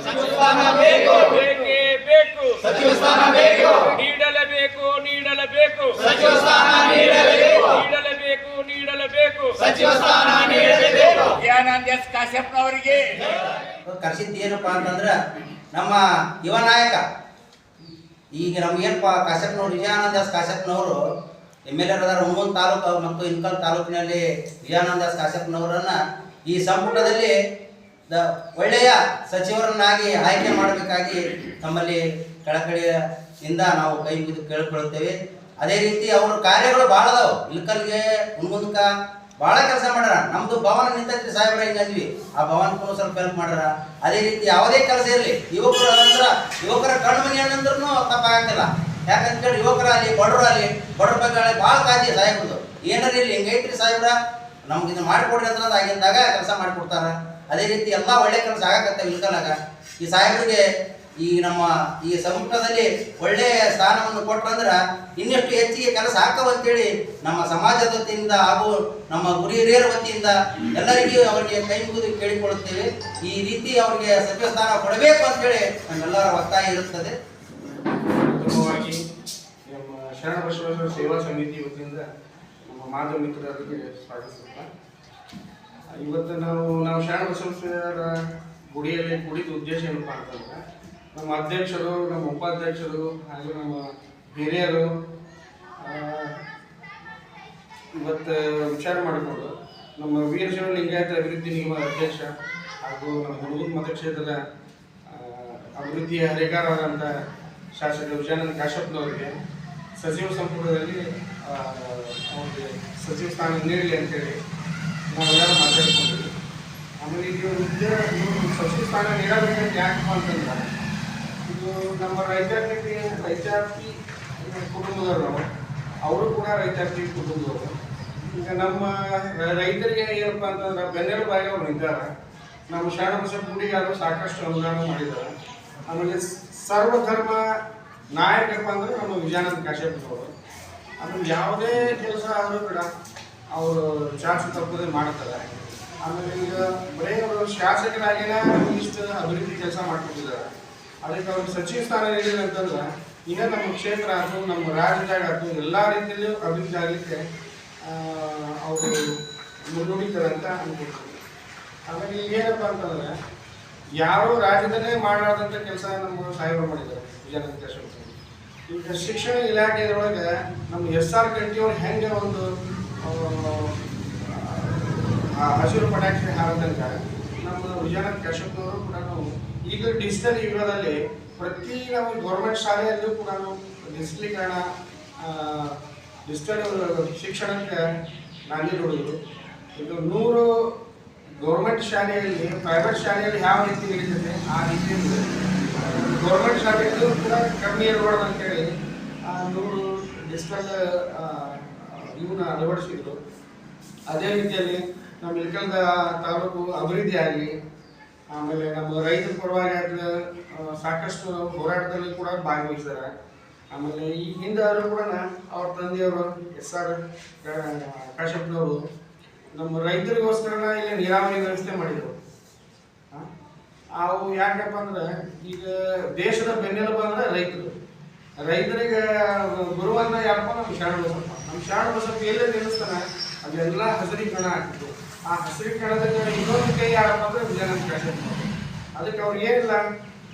ಸಚಿವ ಸ್ಥಾನ ಬೇಕು, ಬೇಕೇ ಬೇಕು, ಸಚಿವ ಸ್ಥಾನ ಬೇಕು, ನೀಡಲೇಬೇಕು, ನೀಡಲೇಬೇಕು, ಸಚಿವ ಸ್ಥಾನ ನೀಡಲೇಬೇಕು, ನೀಡಲೇಬೇಕು, ನೀಡಲೇಬೇಕು, ಸಚಿವ ಸ್ಥಾನ ನೀಡಲೇಬೇಕು. ದಯಾನಂದ ಎಸ್ ಕಾಶ್ಯಪ್ನವರಿಗೆ ಕರ್ಸಿದ್ದು ಏನಪ್ಪಾ ಅಂತಂದ್ರ ನಮ್ಮ ಯುವ ನಾಯಕ ಈಗ ನಮ್ಗೇನಪ್ಪ ಕಾಶ್ಯಪ್ನವ್ರು ವಿಜಯಾನಂದ ಎಸ್ ಕಾಶ್ಯಪ್ನವರು MLA ಅದಾರ ಹುಣಗುಂದ ತಾಲೂಕು ಮತ್ತು ಇನ್ಕಲ್ ತಾಲೂಕಿನಲ್ಲಿ ವಿಜಯಾನಂದ ಎಸ್ ಕಾಶ್ಯಪ್ನವರನ್ನ ಈ ಸಂಪುಟದಲ್ಲಿ ಒಳ್ಳೆಯ ಸಚಿವರನ್ನಾಗಿ ಆಯ್ಕೆ ಮಾಡಬೇಕಾಗಿ ತಮ್ಮಲ್ಲಿ ಕಳಕಳಿಯಿಂದ ನಾವು ಕೈ ಮುಗಿದು ಕೇಳಿಕೊಳ್ಳುತ್ತೇವೆ. ಅದೇ ರೀತಿ ಅವರ ಕಾರ್ಯಗಳು ಭಾಳ ಅದಾವು. ಇಲ್ಕಲ್ಗೆ ಹುಣಗುಂದಕ್ಕ ಭಾಳ ಕೆಲಸ ಮಾಡ್ಯಾರ. ನಮ್ದು ಭವನ ನಿಂತೈತ್ರಿ ಸಾಹೇಬ್ರ ಹಿಂಗಂದ್ವಿ, ಆ ಭವನಕ್ಕೂ ಸ್ವಲ್ಪ ಹೆಲ್ಪ್ ಮಾಡ್ಯಾರ. ಅದೇ ರೀತಿ ಯಾವುದೇ ಕೆಲಸ ಇರಲಿ ಯುವಕರು ಅಂದ್ರೆ ಯುವಕರ ಕಣ್ಣು ಮನಿ ಅನ್ನಂದ್ರೂ ತಪ್ಪಾಗಂಗಿಲ್ಲ. ಯಾಕಂತೇಳಿ ಯುವಕರಲ್ಲಿ ಬಡವರಲ್ಲಿ ಬಡವ್ರ ಬಗ್ಗೆ ಭಾಳ ಕಾಳಜಿ ಸಾಹೇಬ್ರದು. ಏನಾರ ಇಲ್ಲಿ ಹಿಂಗೈತ್ರಿ ಸಾಹೇಬ್ರ ನಮ್ಗೆ ಇದನ್ನ ಮಾಡಿಕೊಡ್ರಿ ಅಂದ್ರೆ ಆಗಿಂದಾಗ ಕೆಲಸ ಮಾಡಿಕೊಡ್ತಾರ. ಅದೇ ರೀತಿ ಎಲ್ಲ ಒಳ್ಳೆ ಕೆಲಸ ಆಗಕತ್ತೆ ಇಲ್ಕಲಾಗ. ಈ ಸಾಹೇಬ್ರಿಗೆ ಈ ನಮ್ಮ ಈ ಸಂಪುಟದಲ್ಲಿ ಒಳ್ಳೆಯ ಸ್ಥಾನವನ್ನು ಕೊಟ್ರಂದ್ರೆ ಇನ್ನಷ್ಟು ಹೆಚ್ಚಿಗೆ ಕೆಲಸ ಹಾಕವಂತೇಳಿ ನಮ್ಮ ಸಮಾಜದ ವತಿಯಿಂದ ಹಾಗೂ ನಮ್ಮ ಗುರಿ ಹಿರಿಯರ ವತಿಯಿಂದ ಎಲ್ಲರಿಗೂ ಅವರಿಗೆ ಕೈ ಮುಗಿದು ಕೇಳಿಕೊಳ್ಳುತ್ತೇವೆ. ಈ ರೀತಿ ಅವರಿಗೆ ಸಚಿವ ಸ್ಥಾನ ಕೊಡಬೇಕು ಅಂತೇಳಿ ನಮ್ಮೆಲ್ಲರ ಒತ್ತಾಯ ಇರುತ್ತದೆ. ಪ್ರಥಮವಾಗಿ ನಮ್ಮ ಶರಣಬಸವೇಶ್ವರ ಸೇವಾ ಸಮಿತಿ ವತಿಯಿಂದ ನಮ್ಮ ಮಾಧ್ಯಮ ಮಿತ್ರರಿಗೆ ಸ್ವಾಗತಿಸುತ್ತಾ, ಇವತ್ತು ನಾವು ಶರಣಬಸವೇಶ್ವರ ಗುಡಿಯಲ್ಲಿ ಕುಡಿದ ಉದ್ದೇಶ ಏನಪ್ಪ ಅಂತಂದ್ರೆ ನಮ್ಮ ಅಧ್ಯಕ್ಷರು, ನಮ್ಮ ಉಪಾಧ್ಯಕ್ಷರು ಹಾಗೂ ನಮ್ಮ ಹಿರಿಯರು ಇವತ್ತು ವಿಚಾರ ಮಾಡಿಕೊಂಡು ನಮ್ಮ ವೀರಶೈವ ಲಿಂಗಾಯತ ಅಭಿವೃದ್ಧಿ ನಿಗಮದ ಅಧ್ಯಕ್ಷ ಹಾಗೂ ನಮ್ಮ ಹುಣಗುಂದ ಮತಕ್ಷೇತ್ರದ ಅಭಿವೃದ್ಧಿಯ ಹರಿಕಾರರಾದಂಥ ಶಾಸಕ ವಿಜಯಾನಂದ ಕಾಶ್ಯಪ್ನವರಿಗೆ ಸಚಿವ ಸಂಪುಟದಲ್ಲಿ ಅವ್ರಿಗೆ ಸಚಿವ ಸ್ಥಾನ ನೀಡಲಿ ಅಂತೇಳಿ ನಾವೆಲ್ಲರೂ ಮಾತಾಡ್ಕೊಂಡಿದ್ವಿ. ಆಮೇಲೆ ಇದು ಸಚಿವ ಸ್ಥಾನ ನೀಡಬೇಕಂತ ಯಾಕಪ್ಪ ಅಂತಂದ್ರೆ ಇದು ನಮ್ಮ ರೈತಾಪಿ ಕುಟುಂಬದವರು, ಅವರು ಕೂಡ ರೈತಾಪಿ ಕುಟುಂಬದವರು. ಈಗ ನಮ್ಮ ರೈತರಿಗೆ ಏನಪ್ಪ ಅಂತಂದ್ರೆ ಬೆನ್ನೆಲುಬಾಗಿ ಅವ್ರು ನಿಂತಾರೆ. ನಮ್ಮ ಶರಣಬಸವ ಗುಡಿಗೆ ಅವರು ಸಾಕಷ್ಟು ಅನುದಾನ ಮಾಡಿದ್ದಾರೆ. ಆಮೇಲೆ ಸರ್ವಧರ್ಮ ನಾಯಕಪ್ಪ ಅಂದ್ರೆ ನಮ್ಮ ವಿಜಯಾನಂದ ಕಾಶ್ಯಪ್ನವರು. ಆಮೇಲೆ ಯಾವುದೇ ಕೆಲಸ ಆದರೂ ಕೂಡ ಅವರು ಚಾಚು ತಪ್ಪದೆ ಮಾಡ್ತಾರೆ. ಆಮೇಲೆ ಈಗ ಬರೀ ಅವರು ಶಾಸಕರಾಗಿನ ಇಷ್ಟು ಅಭಿವೃದ್ಧಿ ಕೆಲಸ ಮಾಡ್ಕೊತಿದ್ದಾರೆ. ಅದಕ್ಕೆ ಅವ್ರಿಗೆ ಸಚಿವ ಸ್ಥಾನ ನೀಡಿಲ್ಲ ಅಂತಂದ್ರೆ ಈಗ ನಮ್ಮ ಕ್ಷೇತ್ರ ಆಯ್ತು, ನಮ್ಮ ರಾಜ್ಯದಾಗ ಆಯ್ತು, ಎಲ್ಲ ರೀತಿಯಲ್ಲೂ ಅಭಿವೃದ್ಧಿ ಆಗಲಿಕ್ಕೆ ಅವರು ಮುನ್ನುಡಿತಾರೆ ಅಂತ ಅನ್ಕೊಳ್ತೀವಿ. ಆಮೇಲೆ ಈಗ ಏನಪ್ಪ ಅಂತಂದ್ರೆ ಯಾರೋ ರಾಜ್ಯದಲ್ಲೇ ಮಾಡಾದಂಥ ಕೆಲಸ ನಮ್ಮ ಸಾಹೇಬರು ಮಾಡಿದ್ದಾರೆ ವಿಜಯಾನಂದ ಕಾಶ್ಯಪ್. ಈಗ ಶಿಕ್ಷಣ ಇಲಾಖೆಯೊಳಗೆ ನಮ್ಮ SR ಕಂಠಿಯವ್ರು ಹೆಂಗೆ ಒಂದು ಹಸಿರು ಪಟಾಕ್ಷಿ ಹಾರತನಕ ನಮ್ಮ ವಿಜಯಾನಂದ ಕಾಶ್ಯಪ್ನವರು ಕೂಡ ನಾವು ಈಗ ಡಿಜಿಟಲ್ ಯುಗದಲ್ಲಿ ಪ್ರತಿ ನಾವು ಗೌರ್ಮೆಂಟ್ ಶಾಲೆಯಲ್ಲೂ ಕೂಡ ನಾವು ಡಿಜಿಟಲೀಕರಣ ಡಿಜಿಟಲ್ ಶಿಕ್ಷಣಕ್ಕೆ ನಾಂದಿ ನೋಡಿದ್ರು. ಈಗ 100 ಗೌರ್ಮೆಂಟ್ ಶಾಲೆಯಲ್ಲಿ ಪ್ರೈವೇಟ್ ಶಾಲೆಯಲ್ಲಿ ಯಾವ ರೀತಿ ನಡೀತದೆ ಆ ರೀತಿಯಲ್ಲಿ ಗೌರ್ಮೆಂಟ್ ಶಾಲೆಯಲ್ಲೂ ಕೂಡ ಕಮ್ಮಿ ಇರಬಾರ್ದು ಅಂತೇಳಿ 100 ಡಿಜಿಟಲ್ ಇವನ್ನ ಅಳವಡಿಸಿದ್ರು. ಅದೇ ರೀತಿಯಲ್ಲಿ ನಮ್ಮ ಇಳಕಲ್ದ ತಾಲೂಕು ಅಭಿವೃದ್ಧಿ ಆಗಲಿ, ಆಮೇಲೆ ನಮ್ಮ ರೈತರ ಪರವಾಗಿ ಸಾಕಷ್ಟು ಹೋರಾಟದಲ್ಲಿ ಕೂಡ ಭಾಗವಹಿಸಿದ್ದಾರೆ. ಆಮೇಲೆ ಈ ಹಿಂದೆ ಕೂಡ ಅವ್ರ ತಂದೆಯವರು SR ಕಾಶ್ಯಪ್ನವರು ನಮ್ಮ ರೈತರಿಗೋಸ್ಕರ ಇಲ್ಲಿ ನೀರಾವರಿ ವ್ಯವಸ್ಥೆ ಮಾಡಿದರು. ಅವು ಯಾಕಪ್ಪ ಅಂದ್ರೆ ಈಗ ದೇಶದ ಬೆನ್ನೆಲುಬು ಅಂದ್ರೆ ರೈತರು. ರೈತರಿಗೆ ಬರುವಂತ ಯಾರಪ್ಪ ನಮ್ಮ ಶರಣಬಸಪ್ಪ. ನಮ್ಮ ಶರಣಬಸಪ್ಪ ಎಲ್ಲೇ ನಿಲ್ಲಿಸ್ತಾನೆ ಅದೆಲ್ಲ ಹಸಿರೀಕರಣ ಆಗ್ತಿತ್ತು. ಆ ಹಸಿರೀಕರಣದ ಇನ್ನೊಂದು ಕೈ ಯಾರಪ್ಪ ಅಂದ್ರೆ ವಿಜಯಾನಂದ ಕಾಶ್ಯಪ್. ಅದಕ್ಕೆ ಅವ್ರಿಗೆ ಏನಿಲ್ಲ,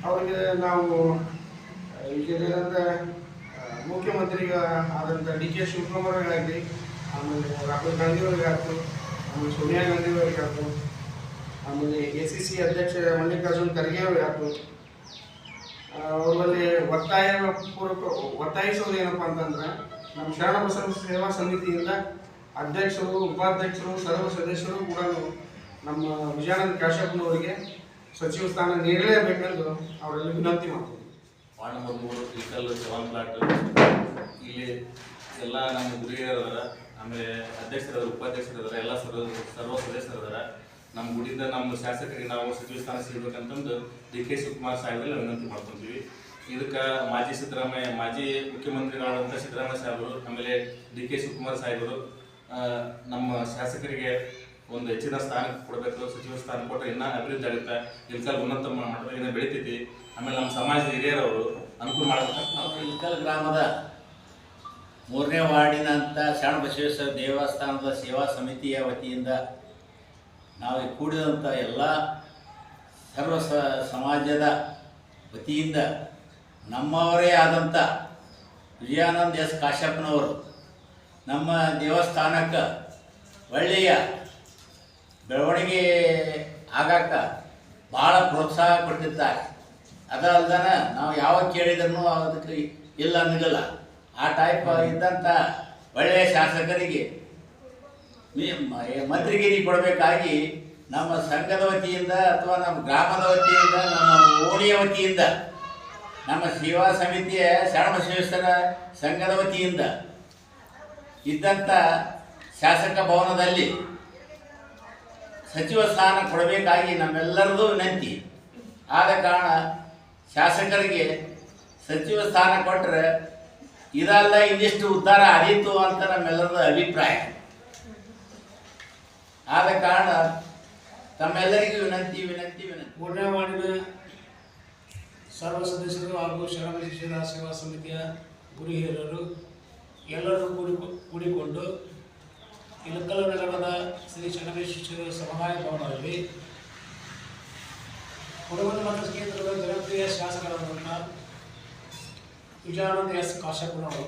ಅವ್ರಿಗೆ ನಾವು ಈಗೇನಂತ ಮುಖ್ಯಮಂತ್ರಿಗ ಆದಂಥ DK ಶಿವಕುಮಾರ್ ಆಗಲಿ, ಆಮೇಲೆ ರಾಹುಲ್ ಗಾಂಧಿ ಅವ್ರಿಗಾಯ್ತು, ಆಮೇಲೆ ಸೋನಿಯಾ ಗಾಂಧಿ ಅವ್ರಿಗಾಯ್ತು, ಆಮೇಲೆ ACC ಅಧ್ಯಕ್ಷ ಮಲ್ಲಿಕಾರ್ಜುನ್ ಖರ್ಗೆ ಅವ್ರಿಗಾಯ್ತು, ಅವರಲ್ಲಿ ಒತ್ತಾಯಿಸೋದು ಏನಪ್ಪ ಅಂತಂದ್ರೆ ನಮ್ಮ ಶರಣಬಸವ ಸೇವಾ ಸಮಿತಿಯಿಂದ ಅಧ್ಯಕ್ಷರು, ಉಪಾಧ್ಯಕ್ಷರು, ಸರ್ವ ಸದಸ್ಯರು ಕೂಡ ನಮ್ಮ ವಿಜಯಾನಂದ ಕಾಶ್ಯಪ್ನವರಿಗೆ ಸಚಿವ ಸ್ಥಾನ ನೀಡಲೇಬೇಕೆಂದು ಅವರಲ್ಲಿ ವಿನಂತಿ ಮಾಡ್ತೀವಿ. ವಾರ್ಡ್ ನಂಬರ್ 3 ಇಳಕಲ್ 7 ಪ್ಲಾಟ್ ಇಲ್ಲಿ ಎಲ್ಲ ನಮ್ಮ ಗುರಿಯರ, ಆಮೇಲೆ ಅಧ್ಯಕ್ಷರ, ಉಪಾಧ್ಯಕ್ಷರ, ಎಲ್ಲ ಸರ್ವ ಸದಸ್ಯರ ನಮ್ಮ ಗುಡಿಯಿಂದ ನಮ್ಮ ಶಾಸಕರಿಗೆ ನಾವು ಸಚಿವ ಸ್ಥಾನ ಸಿಗಬೇಕಂತಂದು DK ಶಿವಕುಮಾರ್ ಸಾಹೇಬರಲ್ಲಿ ವಿನಂತಿ ಮಾಡ್ಕೊತೀವಿ. ಇದಕ್ಕೆ ಮಾಜಿ ಮುಖ್ಯಮಂತ್ರಿಗಳಾದಂಥ ಸಿದ್ದರಾಮಯ್ಯ ಸಾಹೇಬರು, ಆಮೇಲೆ DK ಶಿವಕುಮಾರ್ ಸಾಹೇಬರು ನಮ್ಮ ಶಾಸಕರಿಗೆ ಒಂದು ಹೆಚ್ಚಿನ ಸ್ಥಾನ ಕೊಡಬೇಕು. ಸಚಿವ ಸ್ಥಾನ ಕೊಟ್ಟರೆ ಇನ್ನೂ ಅಭಿವೃದ್ಧಿ ಆಗುತ್ತೆ. ಇಲ್ಕಲ್ ಉನ್ನತ ಮಟ್ಟದಲ್ಲಿ ಬೆಳಿತೈತಿ. ಆಮೇಲೆ ನಮ್ಮ ಸಮಾಜದ ಹಿರಿಯರವರು ಅನುಕೂಲ ಮಾಡಬೇಕು. ಇಲ್ಕಲ್ ಗ್ರಾಮದ 3ನೇ ವಾರ್ಡಿನಂಥ ಶರಣಬಸವೇಶ್ವರ ದೇವಸ್ಥಾನದ ಸೇವಾ ಸಮಿತಿಯ ವತಿಯಿಂದ ನಾವು ಕೂಡಿದಂಥ ಎಲ್ಲ ಸರ್ವ ಸಮಾಜದ ವತಿಯಿಂದ ನಮ್ಮವರೇ ಆದಂಥ ವಿಜಯಾನಂದ ಎಸ್ ಕಾಶ್ಯಪ್ನವರು ನಮ್ಮ ದೇವಸ್ಥಾನಕ್ಕೆ ಒಳ್ಳೆಯ ಬೆಳವಣಿಗೆ ಆಗಾಕ ಭಾಳ ಪ್ರೋತ್ಸಾಹ ಕೊಟ್ಟಿದ್ದಾರೆ. ಅದಲ್ದನ ನಾವು ಯಾವಾಗ ಕೇಳಿದ್ರೂ ಅದಕ್ಕೆ ಇಲ್ಲ ಅನ್ನಗಲ್ಲ. ಆ ಟೈಪ್ ಇದ್ದಂಥ ಒಳ್ಳೆಯ ಶಾಸಕರಿಗೆ ಮಂತ್ರಿಗಿರಿ ಕೊಡಬೇಕಾಗಿ ನಮ್ಮ ಸಂಘದ ವತಿಯಿಂದ ಅಥವಾ ನಮ್ಮ ಗ್ರಾಮದ ವತಿಯಿಂದ ನಮ್ಮ ಓಣಿಯ ವತಿಯಿಂದ ನಮ್ಮ ಸೇವಾ ಸಮಿತಿಯ ಶರಣಬಸವೇಶ್ವರ ಸಂಘದ ವತಿಯಿಂದ ಇದ್ದಂಥ ಶಾಸಕ ಭವನದಲ್ಲಿ ಸಚಿವ ಸ್ಥಾನ ಕೊಡಬೇಕಾಗಿ ನಮ್ಮೆಲ್ಲರದು ವಿನಂತಿ. ಆದ ಕಾರಣ ಶಾಸಕರಿಗೆ ಸಚಿವ ಸ್ಥಾನ ಕೊಟ್ಟರೆ ಇದೆಲ್ಲ ಇನ್ನಿಷ್ಟು ಉದ್ಧಾರ ಆದೀತು ಅಂತ ನಮ್ಮೆಲ್ಲರದ ಅಭಿಪ್ರಾಯ. ಆದ ಕಾರಣ ತಮ್ಮೆಲ್ಲರಿಗೂ ವಿನಂತಿ. 3ನೇ ವಾರ್ಡಿನ ಸರ್ವ ಸದಸ್ಯರು ಹಾಗೂ ಶರಣಬಸವೇಶ್ವರ ಸೇವಾ ಸಮಿತಿಯ ಗುರು ಹಿರಿಯರು ಎಲ್ಲರೂ ಕೂಡಿಕೊಂಡು ಇಳಕಲ್ ನಗರದ ಶ್ರೀ ಶರಣಬಸವೇಶ್ವರ ಸಮುದಾಯ ಭವನದಲ್ಲಿ ಕೊಡಗು ಮತಕ್ಷೇತ್ರದ ಜನಪ್ರಿಯ ಶಾಸಕರಾದಂಥ ವಿಜಯಾನಂದ ಎಸ್ ಕಾಶ್ಯಪ್ನವರು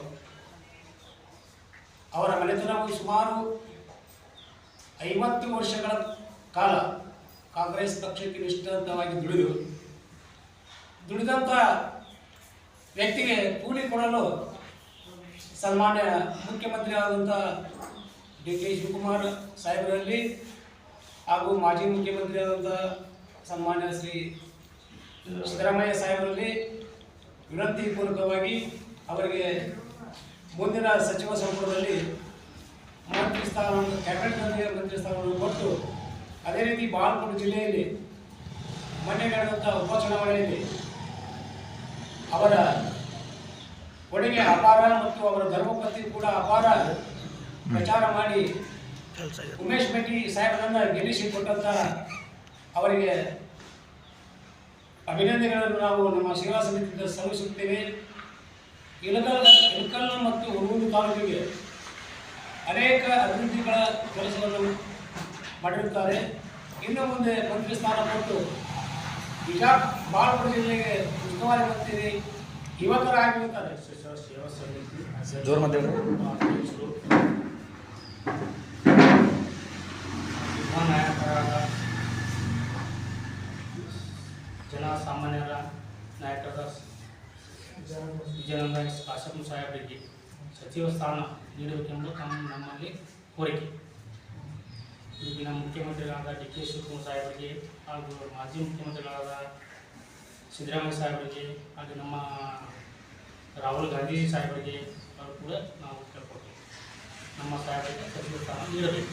ಅವರ ಮನೆತನವು ಸುಮಾರು 50 ವರ್ಷಗಳ ಕಾಲ ಕಾಂಗ್ರೆಸ್ ಪಕ್ಷಕ್ಕೆ ನಿಷ್ಠಾಂತವಾಗಿ ದುಡಿದಂಥ ವ್ಯಕ್ತಿಗೆ ಕೂಲಿ ಕೊಡಲು ಸನ್ಮಾನ್ಯ ಮುಖ್ಯಮಂತ್ರಿ ಆದಂಥ ಡಿ.ಕೆ. ಶಿವಕುಮಾರ್ ಸಾಹೇಬರಲ್ಲಿ ಹಾಗೂ ಮಾಜಿ ಮುಖ್ಯಮಂತ್ರಿ ಆದಂಥ ಸನ್ಮಾನ್ಯ ಶ್ರೀ ಸಿದ್ದರಾಮಯ್ಯ ಸಾಹೇಬರಲ್ಲಿ ವಿನಂತಿ ಪೂರ್ವಕವಾಗಿ ಅವರಿಗೆ ಮುಂದಿನ ಸಚಿವ ಸಂಪುಟದಲ್ಲಿ ಮಂತ್ರಿ ಸ್ಥಾನವನ್ನು ಕ್ಯಾಬಿನೆಟ್ನೊಂದಿಗೆ ಮಂತ್ರಿ ಸ್ಥಾನವನ್ನು ಕೊಟ್ಟು ಅದೇ ರೀತಿ ಬಾಗಲಕೋಟೆ ಜಿಲ್ಲೆಯಲ್ಲಿ ಮೊನ್ನೆ ನಡೆದಂಥ ಉಪಚುನಾವಣೆಯಲ್ಲಿ ಅವರ ಕೊಡುಗೆ ಅಪಾರ ಮತ್ತು ಅವರ ಧರ್ಮಪತ್ನಿ ಕೂಡ ಅಪಾರ ಪ್ರಚಾರ ಮಾಡಿ ಉಮೇಶ್ ಭೇಟಿ ಸಾಹೇಬರನ್ನು ಗೆಲ್ಲಿಸಿಕೊಟ್ಟಂಥ ಅವರಿಗೆ ಅಭಿನಂದನೆಗಳನ್ನು ನಾವು ನಮ್ಮ ಸೇವಾ ಸಮಿತಿಯಿಂದ ಸಲ್ಲಿಸುತ್ತೇವೆ. ಇಳಕಲ್ ಮತ್ತು ಹುಣಸೂರು ತಾಲೂಕಿಗೆ ಅನೇಕ ಅಭಿವೃದ್ಧಿಗಳ ಕೆಲಸಗಳನ್ನು ಮಾಡಿರುತ್ತಾರೆ. ಇನ್ನು ಮುಂದೆ ಮಂತ್ರಿ ಸ್ಥಾನ ಕೊಟ್ಟು ಈಗ ಬಾಗಲಕೋಟೆ ಜಿಲ್ಲೆಗೆ ಉಸ್ತುವಾರಿ ಮಂತ್ರಿ ಯುವಕರಾಗಿರುತ್ತಾರೆ. ಸೇವಾ ಸಮಿತಿ ನಾಯಕರಾದ ಜನಸಾಮಾನ್ಯರ ನಾಯಕರಾದ ವಿಜಯಾನಂದ ಎಸ್ ಕಾಶ್ಯಪ್ ಸಾಹೇಬರಿಗೆ ಸಚಿವ ಸ್ಥಾನ ನೀಡಬೇಕೆಂಬುದು ನಮ್ಮಲ್ಲಿ ಕೋರಿಕೆ. ಈಗಿನ ಮುಖ್ಯಮಂತ್ರಿಗಳಾದ ಡಿ.ಕೆ. ಶಿವಕುಮಾರ್ ಸಾಹೇಬರಿಗೆ ಹಾಗೂ ಮಾಜಿ ಮುಖ್ಯಮಂತ್ರಿಗಳಾದ ಸಿದ್ದರಾಮಯ್ಯ ಸಾಹೇಬರಿಗೆ ಹಾಗೂ ನಮ್ಮ ರಾಹುಲ್ ಗಾಂಧಿ ಸಾಹೇಬರಿಗೆ ಅವರು ಕೂಡ ನಾವು ಕೇಳ್ಕೊಳ್ತೀವಿ. ನಮ್ಮ ಸಾಹೇಬರಿಗೆ ಸಚಿವ ಸ್ಥಾನ ನೀಡಬೇಕು.